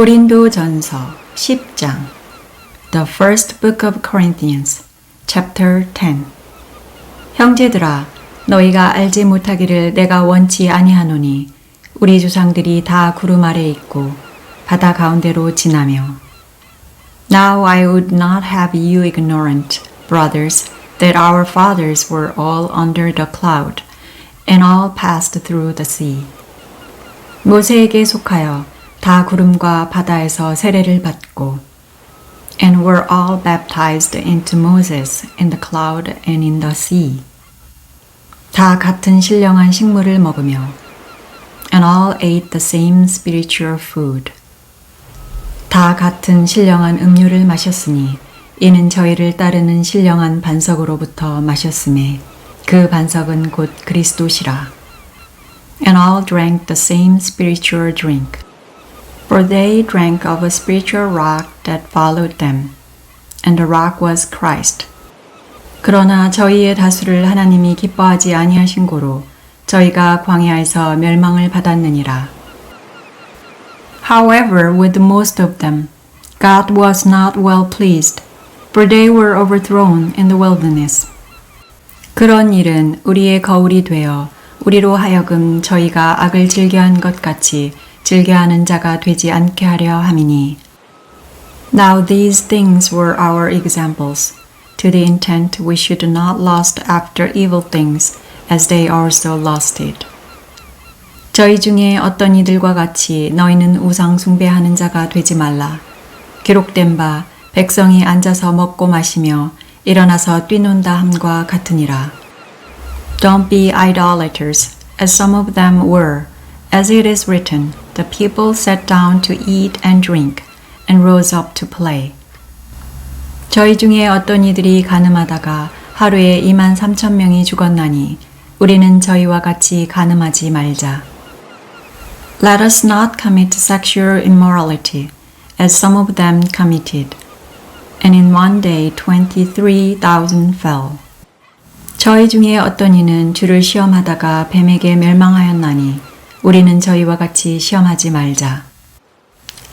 고린도전서 10장 The First Book of Corinthians, Chapter 10 형제들아, 너희가 알지 못하기를 내가 원치 아니하노니 우리 조상들이 다 구름 아래 있고 바다 가운데로 지나며 Now I would not have you ignorant, brothers, that our fathers were all under the cloud, and all passed through the sea. 모세에게 속하여 다 구름과 바다에서 세례를 받고 and were all baptized into Moses in the cloud and in the sea. 다 같은 신령한 식물을 먹으며 and all ate the same spiritual food. 다 같은 신령한 음료를 마셨으니 이는 저희를 따르는 신령한 반석으로부터 마셨음에 그 반석은 곧 그리스도시라. And all drank the same spiritual drink. For they drank of a spiritual rock that followed them, and the rock was Christ. 그러나 저희의 다수를 하나님이 기뻐하지 아니하신 고로 저희가 광야에서 멸망을 받았느니라. However, with most of them, God was not well pleased, for they were overthrown in the wilderness. 그런 일은 우리의 거울이 되어 우리로 하여금 저희가 악을 즐겨한 것 같이 즐겨하는 자가 되지 않게 하려 함이니. Now these things were our examples, to the intent we should not lust after evil things, as they also lusted. 저희 중에 어떤 이들과 같이 너희는 우상 숭배하는 자가 되지 말라. 기록된 바 백성이 앉아서 먹고 마시며 일어나서 뛰논다 함과 같으니라. Don't be idolaters, as some of them were. As it is written, the people sat down to eat and drink, and rose up to play. 저희 중에 어떤 이들이 가늠하다가 하루에 23,000명이 죽었나니 우리는 저희와 같이 가늠하지 말자. Let us not commit sexual immorality, as some of them committed. And in one day 23,000 fell. 저희 중에 어떤 이는 주를 시험하다가 뱀에게 멸망하였나니 우리는 저희와 같이 시험하지 말자.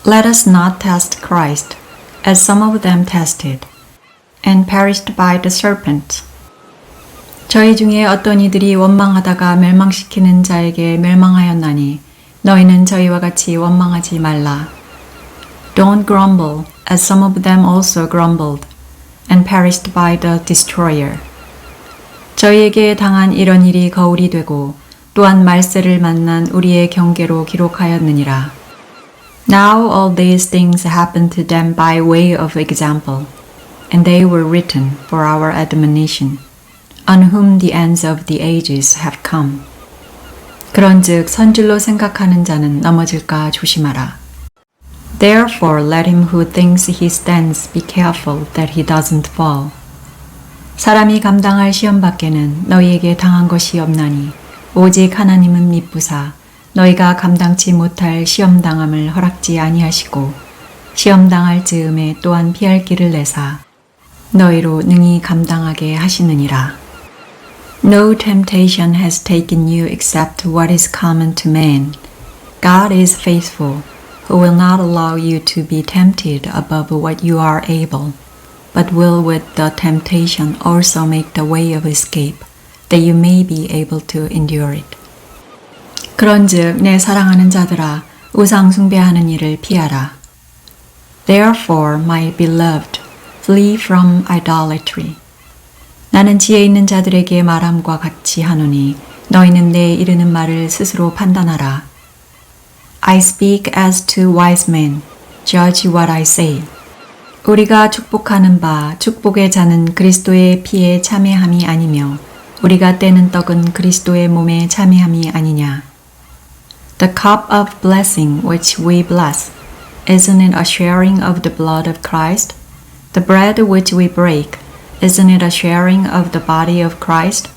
Let us not test Christ, as some of them tested, and perished by the serpent. 저희 중에 어떤 이들이 원망하다가 멸망시키는 자에게 멸망하였나니 너희는 저희와 같이 원망하지 말라. Don't grumble, as some of them also grumbled, and perished by the destroyer. 저희에게 당한 이런 일이 거울이 되고 또한 말세를 만난 우리의 경계로 기록하였느니라. Now all these things happened to them by way of example, and they were written for our admonition, on whom the ends of the ages have come. 그런즉 선줄로 생각하는 자는 넘어질까 조심하라. Therefore let him who thinks he stands be careful that he doesn't fall. 사람이 감당할 시험 밖에는 너희에게 당한 것이 없나니 오직 하나님은 미쁘사 너희가 감당치 못할 시험당함을 허락지 아니하시고 시험당할 즈음에 또한 피할 길을 내사 너희로 능히 감당하게 하시느니라. No temptation has taken you except what is common to man. God is faithful, who will not allow you to be tempted above what you are able, but will with the temptation also make the way of escape, that you may be able to endure it. 그런즉 내 사랑하는 자들아, 우상 숭배하는 일을 피하라. Therefore, my beloved, flee from idolatry. 나는 지혜 있는 자들에게 말함과 같이 하노니 너희는 내 이르는 말을 스스로 판단하라. I speak as to wise men, judge what I say. 우리가 축복하는 바 축복의 잔은 그리스도의 피에 참여함이 아니며 우리가 떼는 떡은 그리스도의 몸에 참여함이 아니냐. The cup of blessing which we bless, isn't it a sharing of the blood of Christ? The bread which we break, isn't it a sharing of the body of Christ?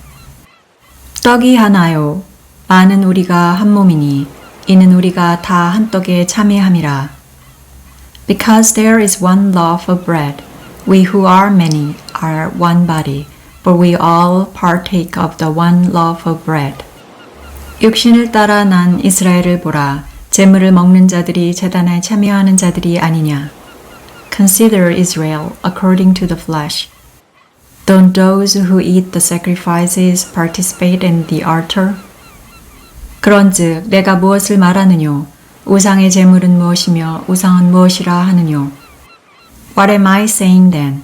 떡이 하나요. 많은 우리가 한 몸이니 이는 우리가 다 한 떡에 참여함이라. Because there is one loaf of bread, we who are many are one body, for we all partake of the one loaf of bread. 육신을 따라 난 이스라엘을 보라. 재물을 먹는 자들이 제단에 참여하는 자들이 아니냐. Consider Israel according to the flesh. Don't those who eat the sacrifices participate in the altar? 그런즉 내가 무엇을 말하느뇨? 우상의 재물은 무엇이며 우상은 무엇이라 하느뇨? What am I saying then?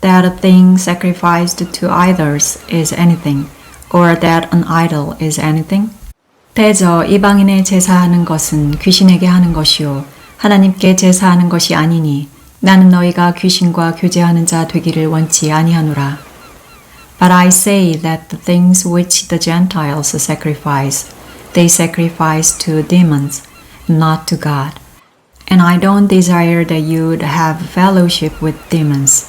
That a thing sacrificed to idols is anything, or that an idol is anything? 대저 이방인의 제사하는 것은 귀신에게 하는 것이요 하나님께 제사하는 것이 아니니 나는 너희가 귀신과 교제하는 자 되기를 원치 아니하노라. But I say that the things which the Gentiles sacrifice, they sacrifice to demons, not to God. And I don't desire that you'd have fellowship with demons.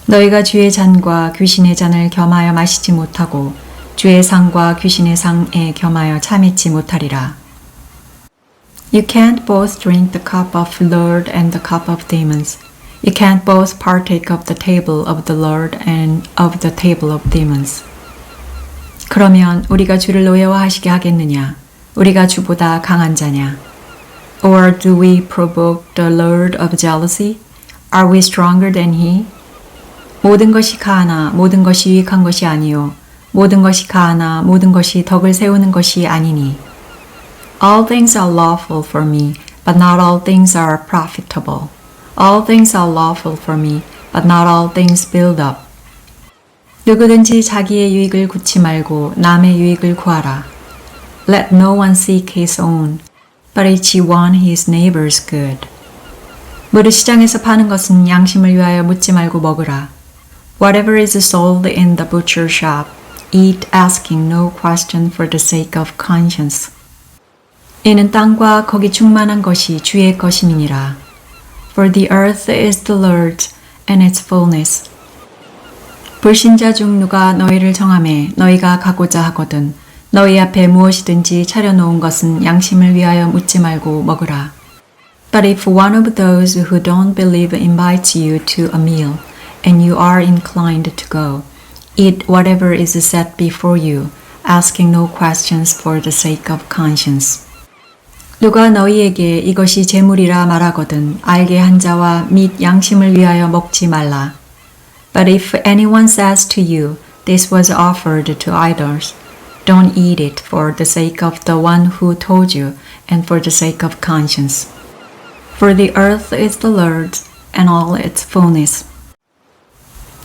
너희가 주의 잔과 귀신의 잔을 겸하여 마시지 못하고 주의 상과 귀신의 상에 겸하여 참이지 못하리라. You can't both drink the cup of the Lord and the cup of demons. You can't both partake of the table of the Lord and of the table of demons. 그러면 우리가 주를 노예화하시게 하겠느냐? 우리가 주보다 강한 자냐? Or do we provoke the Lord of jealousy? Are we stronger than he? 모든 것이 가하나 모든 것이 유익한 것이 아니요 모든 것이 가하나 모든 것이 덕을 세우는 것이 아니니. All things are lawful for me, but not all things are profitable. All things are lawful for me, but not all things build up. 누구든지 자기의 유익을 구치 말고 남의 유익을 구하라. Let no one seek his own, but each one his neighbor's good. 무릇 시장에서 파는 것은 양심을 위하여 묻지 말고 먹으라. Whatever is sold in the butcher shop, eat asking no question for the sake of conscience. 이는 땅과 거기 충만한 것이 주의 것임이니라. For the earth is the Lord's and its fullness. 불신자 중 누가 너희를 정하매 너희가 가고자 하거든 너희 앞에 무엇이든지 차려놓은 것은 양심을 위하여 묻지 말고 먹으라. But if one of those who don't believe invites you to a meal, and you are inclined to go, eat whatever is set before you, asking no questions for the sake of conscience. 누가 너희에게 이것이 재물이라 말하거든 알게 한 자와 및 양심을 위하여 먹지 말라. But if anyone says to you, this was offered to idols, don't eat it for the sake of the one who told you and for the sake of conscience. For the earth is the Lord's and all its fullness.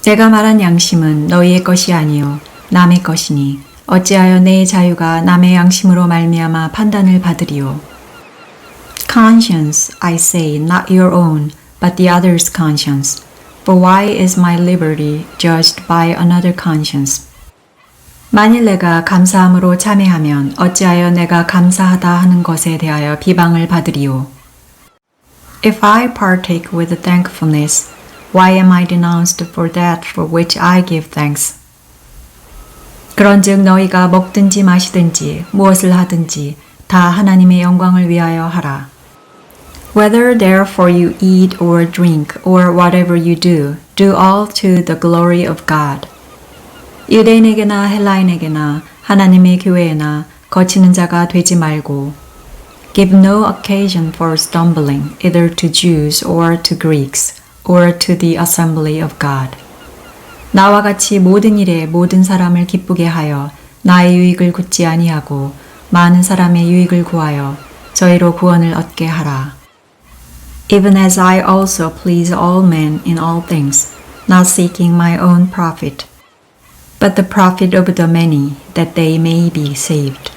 내가 말한 양심은 너희의 것이 아니요 남의 것이니 어찌하여 내 자유가 남의 양심으로 말미암아 판단을 받으리요. Conscience, I say, not your own, but the other's conscience. For why is my liberty judged by another conscience? 만일 내가 감사함으로 참회하면 어찌하여 내가 감사하다 하는 것에 대하여 비방을 받으리요. If I partake with thankfulness, why am I denounced for that for which I give thanks? 그런즉 너희가 먹든지 마시든지 무엇을 하든지 다 하나님의 영광을 위하여 하라. Whether therefore you eat or drink or whatever you do, do all to the glory of God. 유대인에게나 헬라인에게나 하나님의 교회에나 거치는 자가 되지 말고 Give no occasion for stumbling either to Jews or to Greeks or to the assembly of God. 나와 같이 모든 일에 모든 사람을 기쁘게 하여 나의 유익을 굳지 아니하고 많은 사람의 유익을 구하여 저희로 구원을 얻게 하라. Even as I also please all men in all things, not seeking my own profit, but the profit of the many, that they may be saved.